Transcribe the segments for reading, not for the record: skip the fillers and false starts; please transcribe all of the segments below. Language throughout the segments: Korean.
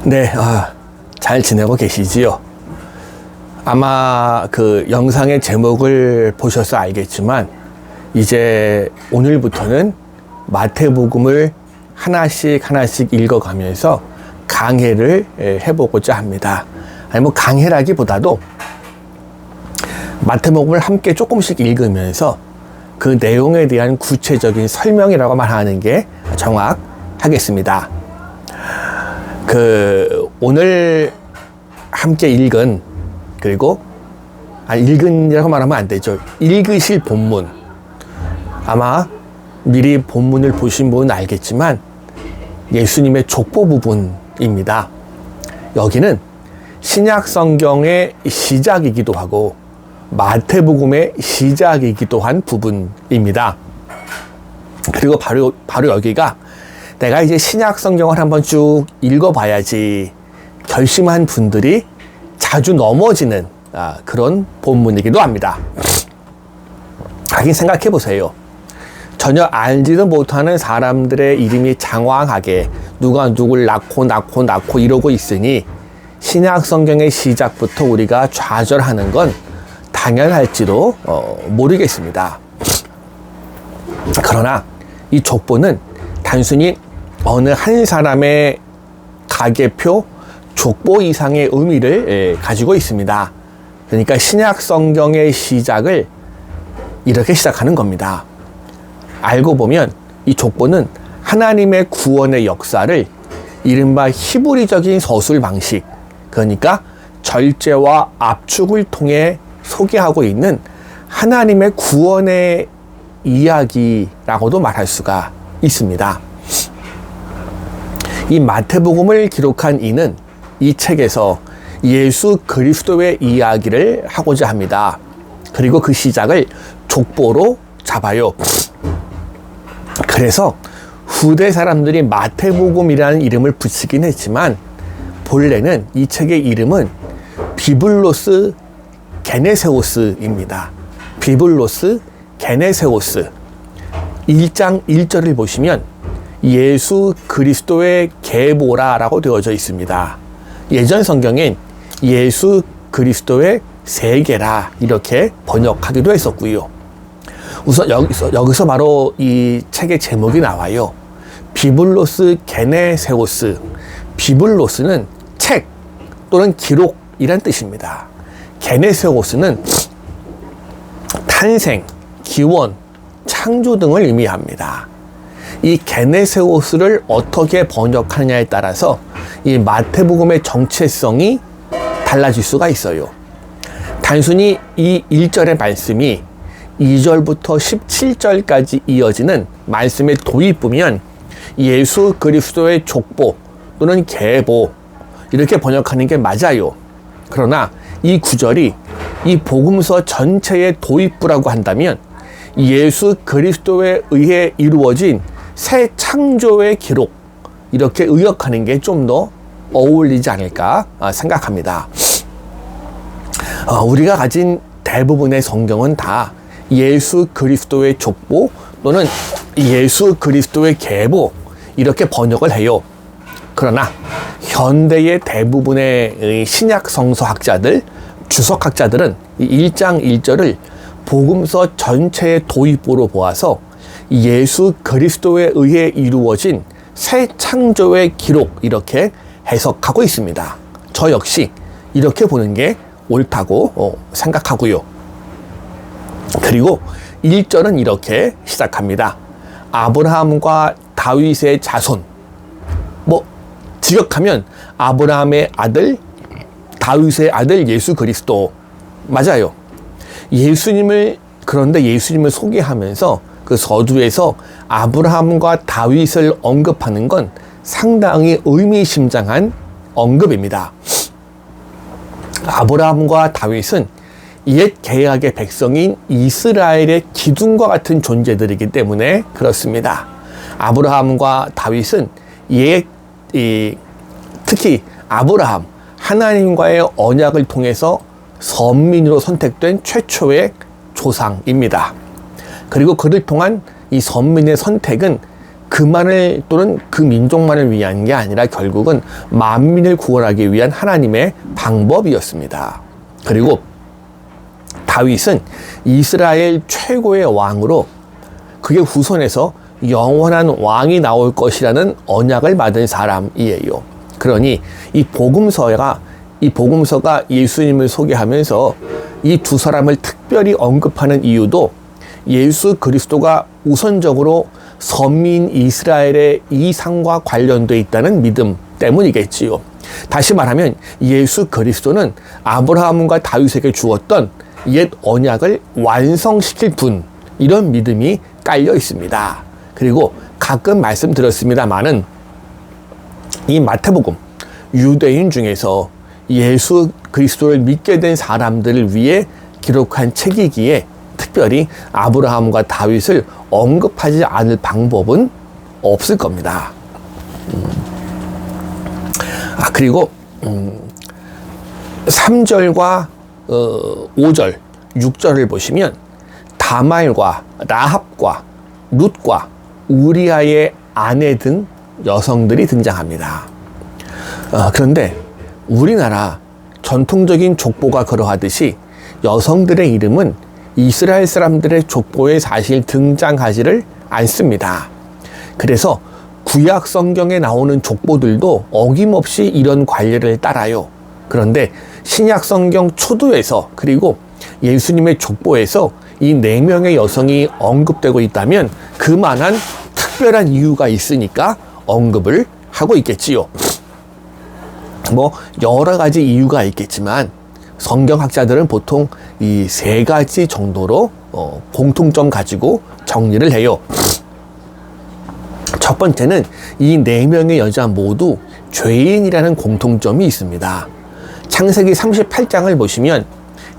네, 잘 지내고 계시지요? 아마 그 영상의 제목을 보셔서 알겠지만 이제 오늘부터는 마태복음을 하나씩 읽어가면서 강해를 해보고자 합니다. 아니 뭐 강해라기보다도 마태복음을 함께 조금씩 읽으면서 그 내용에 대한 구체적인 설명이라고 말하는 게 정확하겠습니다. 오늘 함께 읽은, 그리고 읽은이라고 말하면 안 되죠. 읽으실 본문, 아마 미리 본문을 보신 분은 알겠지만 예수님의 족보 부분입니다. 여기는 신약 성경의 시작이기도 하고 마태복음의 시작이기도 한 부분입니다. 그리고 바로 여기가 내가 이제 신약 성경을 한번 쭉 읽어봐야지 결심한 분들이 자주 넘어지는 그런 본문이기도 합니다. 하긴 생각해 보세요. 전혀 알지도 못하는 사람들의 이름이 장황하게 누가 누굴 낳고 이러고 있으니 신약 성경의 시작부터 우리가 좌절하는 건 당연할지도 모르겠습니다. 그러나 이 족보는 단순히 어느 한 사람의 가계표, 족보 이상의 의미를 가지고 있습니다. 그러니까 신약 성경의 시작을 이렇게 시작하는 겁니다. 알고 보면 이 족보는 하나님의 구원의 역사를 이른바 히브리적인 서술 방식, 그러니까 절제와 압축을 통해 소개하고 있는 하나님의 구원의 이야기라고도 말할 수가 있습니다. 이 마태복음을 기록한 이는 이 책에서 예수 그리스도의 이야기를 하고자 합니다. 그리고 그 시작을 족보로 잡아요. 그래서 후대 사람들이 마태복음이라는 이름을 붙이긴 했지만 본래는 이 책의 이름은 비블로스 게네세오스입니다. 비블로스 게네세오스. 1장 1절을 보시면 예수 그리스도의 계보라라고 되어져 있습니다. 예전 성경엔 예수 그리스도의 세계라 이렇게 번역하기도 했었고요. 우선 여기서 바로 이 책의 제목이 나와요. 비블로스 게네세오스. 비블로스는 책 또는 기록이란 뜻입니다. 게네세오스는 탄생, 기원, 창조 등을 의미합니다. 이 게네세오스를 어떻게 번역하느냐에 따라서 이 마태복음의 정체성이 달라질 수가 있어요. 단순히 이 1절의 말씀이 2절부터 17절까지 이어지는 말씀의 도입부면 예수 그리스도의 족보 또는 계보 이렇게 번역하는 게 맞아요. 그러나 이 구절이 이 복음서 전체의 도입부라고 한다면 예수 그리스도에 의해 이루어진 새 창조의 기록 이렇게 의역하는 게 좀 더 어울리지 않을까 생각합니다. 우리가 가진 대부분의 성경은 다 예수 그리스도의 족보 또는 예수 그리스도의 계보 이렇게 번역을 해요. 그러나 현대의 대부분의 신약 성서학자들, 주석학자들은 이 1장 1절을 복음서 전체의 도입부로 보아서 예수 그리스도에 의해 이루어진 새 창조의 기록 이렇게 해석하고 있습니다. 저 역시 이렇게 보는 게 옳다고 생각하고요. 그리고 1절은 이렇게 시작합니다. 아브라함과 다윗의 자손. 직역하면 아브라함의 아들, 다윗의 아들 예수 그리스도. 맞아요. 그런데 예수님을 소개하면서 그 서두에서 아브라함과 다윗을 언급하는 건 상당히 의미심장한 언급입니다. 아브라함과 다윗은 옛 계약의 백성인 이스라엘의 기둥과 같은 존재들이기 때문에 그렇습니다. 아브라함과 다윗은 특히 아브라함, 하나님과의 언약을 통해서 선민으로 선택된 최초의 조상입니다. 그리고 그를 통한 이 선민의 선택은 그만을 또는 그 민족만을 위한 게 아니라 결국은 만민을 구원하기 위한 하나님의 방법이었습니다. 그리고 다윗은 이스라엘 최고의 왕으로 그게 후손에서 영원한 왕이 나올 것이라는 언약을 받은 사람이에요. 그러니 이 복음서가 예수님을 소개하면서 이 두 사람을 특별히 언급하는 이유도 예수 그리스도가 우선적으로 선민 이스라엘의 이상과 관련되어 있다는 믿음 때문이겠지요. 다시 말하면 예수 그리스도는 아브라함과 다윗에게 주었던 옛 언약을 완성시킬 분, 이런 믿음이 깔려 있습니다. 그리고 가끔 말씀드렸습니다마는 이 마태복음, 유대인 중에서 예수 그리스도를 믿게 된 사람들을 위해 기록한 책이기에 특별히 아브라함과 다윗을 언급하지 않을 방법은 없을 겁니다. 그리고 3절과 5절, 6절을 보시면 다말과 라합과 룻과 우리아의 아내 등 여성들이 등장합니다. 그런데 우리나라 전통적인 족보가 그러하듯이 여성들의 이름은 이스라엘 사람들의 족보에 사실 등장하지를 않습니다. 그래서 구약 성경에 나오는 족보들도 어김없이 이런 관례를 따라요. 그런데 신약 성경 초두에서 그리고 예수님의 족보에서 이 4명의 여성이 언급되고 있다면 그만한 특별한 이유가 있으니까 언급을 하고 있겠지요. 여러 가지 이유가 있겠지만 성경학자들은 보통 이 3가지 정도로 공통점 가지고 정리를 해요. 첫 번째는 이 4명의 여자 모두 죄인이라는 공통점이 있습니다. 창세기 38장을 보시면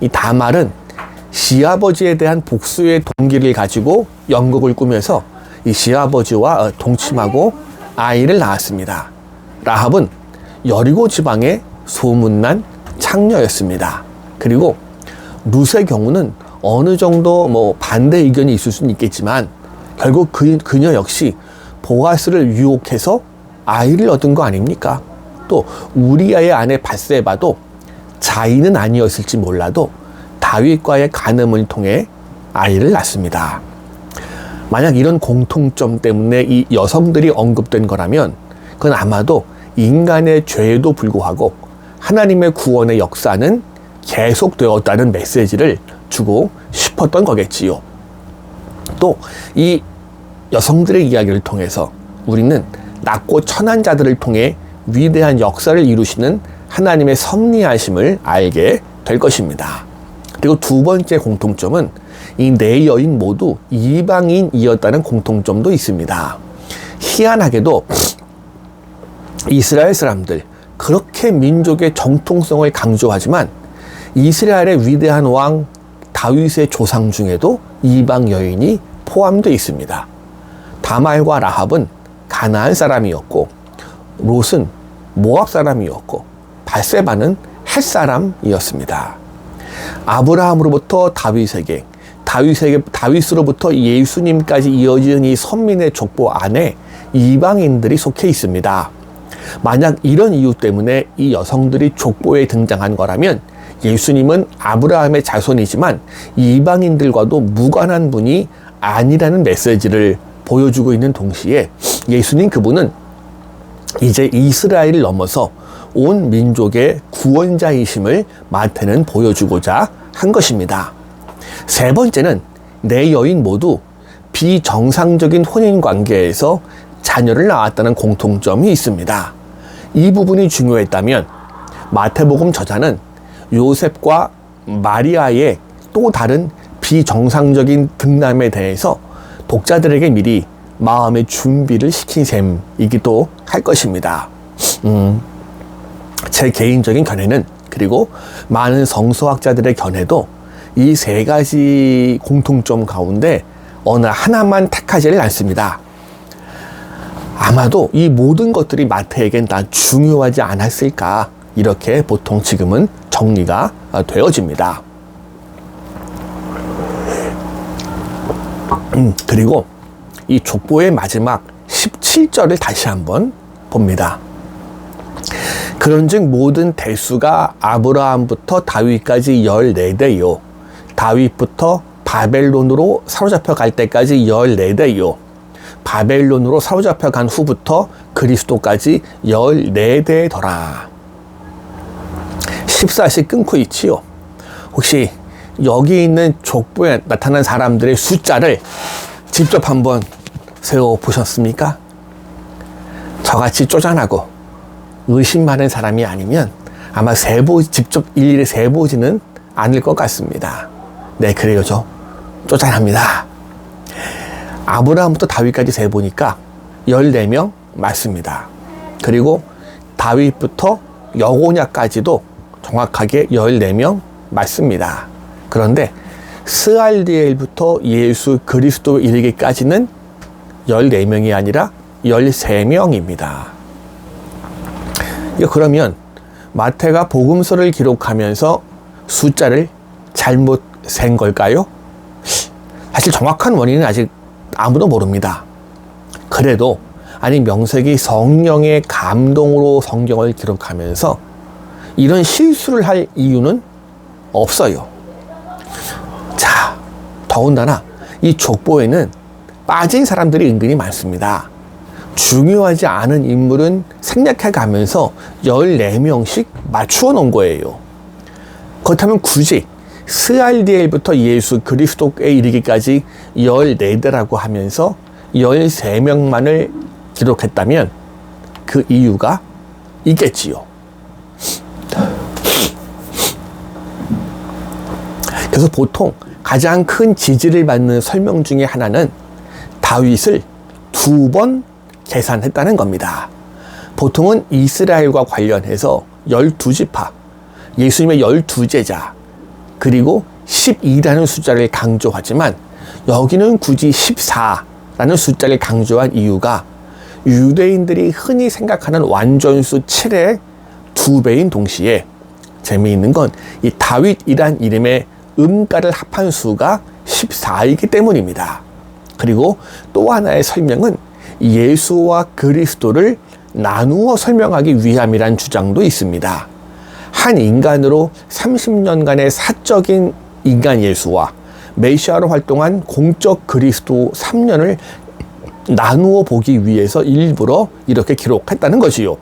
이 다말은 시아버지에 대한 복수의 동기를 가지고 연극을 꾸며서 이 시아버지와 동침하고 아이를 낳았습니다. 라합은 여리고 지방의 소문난 창녀였습니다. 그리고 룻의 경우는 어느 정도 반대 의견이 있을 수는 있겠지만 결국 그녀 역시 보아스를 유혹해서 아이를 얻은 거 아닙니까? 또 우리아의 아내 밧세바도 자인은 아니었을지 몰라도 다윗과의 간음을 통해 아이를 낳습니다. 만약 이런 공통점 때문에 이 여성들이 언급된 거라면 그건 아마도 인간의 죄에도 불구하고 하나님의 구원의 역사는 계속되었다는 메시지를 주고 싶었던 거겠지요. 또 이 여성들의 이야기를 통해서 우리는 낮고 천한 자들을 통해 위대한 역사를 이루시는 하나님의 섭리하심을 알게 될 것입니다. 그리고 두 번째 공통점은 이 4여인 모두 이방인이었다는 공통점도 있습니다. 희한하게도 이스라엘 사람들 그렇게 민족의 정통성을 강조하지만 이스라엘의 위대한 왕 다윗의 조상 중에도 이방 여인이 포함되어 있습니다. 다말과 라합은 가나안 사람이었고 롯은 모압 사람이었고 밧세바는 헷 사람이었습니다. 아브라함으로부터 다윗으로부터 예수님까지 이어지는 이 선민의 족보 안에 이방인들이 속해 있습니다. 만약 이런 이유 때문에 이 여성들이 족보에 등장한 거라면 예수님은 아브라함의 자손이지만 이방인들과도 무관한 분이 아니라는 메시지를 보여주고 있는 동시에 예수님 그분은 이제 이스라엘을 넘어서 온 민족의 구원자이심을 마태는 보여주고자 한 것입니다. 세 번째는 4여인 모두 비정상적인 혼인 관계에서 자녀를 낳았다는 공통점이 있습니다. 이 부분이 중요했다면 마태복음 저자는 요셉과 마리아의 또 다른 비정상적인 등남에 대해서 독자들에게 미리 마음의 준비를 시킨 셈이기도 할 것입니다. 제 개인적인 견해는 그리고 많은 성서학자들의 견해도 이 3가지 공통점 가운데 어느 하나만 택하지를 않습니다. 아마도 이 모든 것들이 마태에겐 다 중요하지 않았을까 이렇게 보통 지금은 정리가 되어집니다. 그리고 이 족보의 마지막 17절을 다시 한번 봅니다. 그런즉 모든 대수가 아브라함부터 다윗까지 14대요. 다윗부터 바벨론으로 사로잡혀 갈 때까지 14대요. 바벨론으로 사로잡혀 간 후부터 그리스도까지 14대더라. 14씩 끊고 있지요. 혹시 여기 있는 족보에 나타난 사람들의 숫자를 직접 한번 세워보셨습니까? 저같이 쪼잔하고 의심 많은 사람이 아니면 아마 직접 일일이 세보지는 않을 것 같습니다. 네, 그래요. 저 쪼잔합니다. 아브라함부터 다윗까지 세보니까 14명 맞습니다. 그리고 다윗부터 여고냐까지도 정확하게 14명 맞습니다. 그런데 스알디엘부터 예수 그리스도에 이르기까지는 14명이 아니라 13명입니다. 그러면 마태가 복음서를 기록하면서 숫자를 잘못 센 걸까요? 사실 정확한 원인은 아직 아무도 모릅니다. 그래도 아니 명색이 성령의 감동으로 성경을 기록하면서 이런 실수를 할 이유는 없어요. 자, 더군다나 이 족보에는 빠진 사람들이 은근히 많습니다. 중요하지 않은 인물은 생략해 가면서 14명씩 맞추어 놓은 거예요. 그렇다면 굳이 스알디엘부터 예수 그리스도에 이르기까지 14대라고 하면서 13명만을 기록했다면 그 이유가 있겠지요. 그래서 보통 가장 큰 지지를 받는 설명 중에 하나는 다윗을 2번 계산했다는 겁니다. 보통은 이스라엘과 관련해서 12지파, 예수님의 12제자, 그리고 12라는 숫자를 강조하지만 여기는 굳이 14라는 숫자를 강조한 이유가 유대인들이 흔히 생각하는 완전수 7의 2배인 동시에 재미있는 건 이 다윗이란 이름의 음가를 합한 수가 14이기 때문입니다. 그리고 또 하나의 설명은 예수와 그리스도를 나누어 설명하기 위함이란 주장도 있습니다. 한 인간으로 30년간의 사적인 인간 예수와 메시아로 활동한 공적 그리스도 3년을 나누어 보기 위해서 일부러 이렇게 기록했다는 것이요.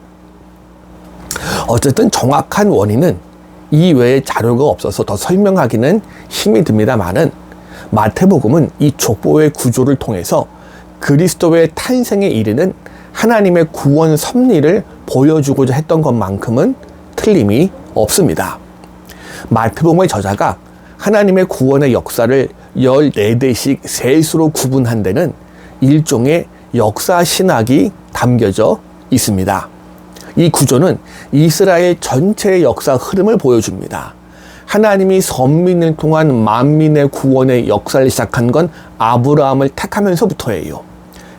어쨌든 정확한 원인은 이 외에 자료가 없어서 더 설명하기는 힘이 듭니다만은 마태복음은 이 족보의 구조를 통해서 그리스도의 탄생에 이르는 하나님의 구원 섭리를 보여주고자 했던 것만큼은 틀림이 없습니다. 마태복음의 저자가 하나님의 구원의 역사를 14대씩 셋으로 구분한 데는 일종의 역사 신학이 담겨져 있습니다. 이 구조는 이스라엘 전체의 역사 흐름을 보여줍니다. 하나님이 선민을 통한 만민의 구원의 역사를 시작한 건 아브라함을 택하면서부터예요.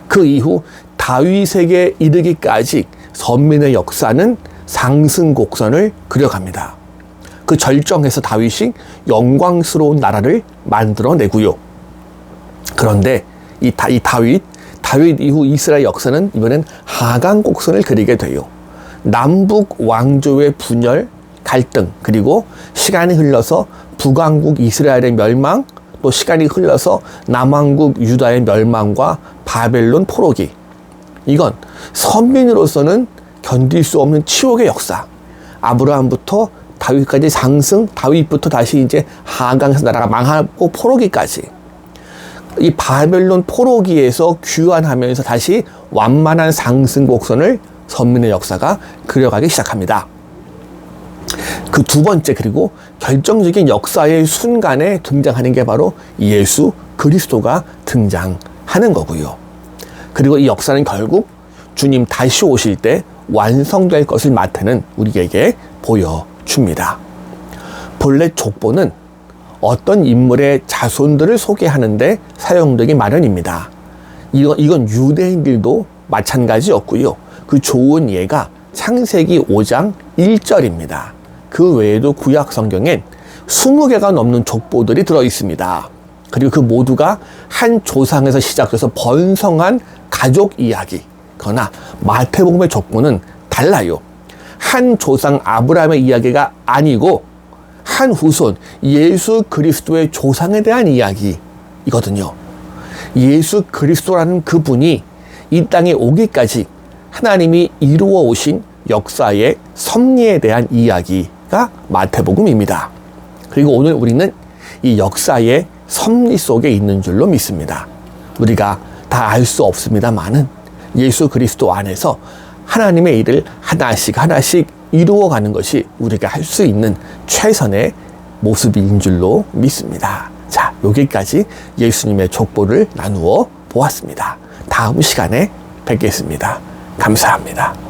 그 이후 다윗에게 이르기까지 선민의 역사는 상승 곡선을 그려갑니다. 그 절정에서 다윗이 영광스러운 나라를 만들어내고요. 그런데 이 다윗 이후 이스라엘 역사는 이번엔 하강 곡선을 그리게 돼요. 남북 왕조의 분열, 갈등, 그리고 시간이 흘러서 북왕국 이스라엘의 멸망, 또 시간이 흘러서 남왕국 유다의 멸망과 바벨론 포로기. 이건 선민으로서는 견딜 수 없는 치욕의 역사. 아브라함부터 다윗까지 상승, 다윗부터 다시 이제 하강해서 나라가 망하고 포로기까지. 이 바벨론 포로기에서 귀환하면서 다시 완만한 상승 곡선을 선민의 역사가 그려가기 시작합니다. 그 두 번째 그리고 결정적인 역사의 순간에 등장하는 게 바로 예수 그리스도가 등장하는 거고요. 그리고 이 역사는 결국 주님 다시 오실 때 완성될 것을 마태는 우리에게 보여줍니다. 본래 족보는 어떤 인물의 자손들을 소개하는데 사용되기 마련입니다. 이건 유대인들도 마찬가지였고요. 그 좋은 예가 창세기 5장 1절입니다. 그 외에도 구약 성경엔 20개가 넘는 족보들이 들어 있습니다. 그리고 그 모두가 한 조상에서 시작해서 번성한 가족 이야기. 그러나 마태복음의 족보는 달라요. 한 조상 아브라함의 이야기가 아니고 한 후손 예수 그리스도의 조상에 대한 이야기이거든요. 예수 그리스도라는 그분이 이 땅에 오기까지 하나님이 이루어 오신 역사의 섭리에 대한 이야기가 마태복음입니다. 그리고 오늘 우리는 이 역사의 섭리 속에 있는 줄로 믿습니다. 우리가 다 알 수 없습니다만은 예수 그리스도 안에서 하나님의 일을 하나씩 하나씩 이루어가는 것이 우리가 할 수 있는 최선의 모습인 줄로 믿습니다. 자, 여기까지 예수님의 족보를 나누어 보았습니다. 다음 시간에 뵙겠습니다. 감사합니다.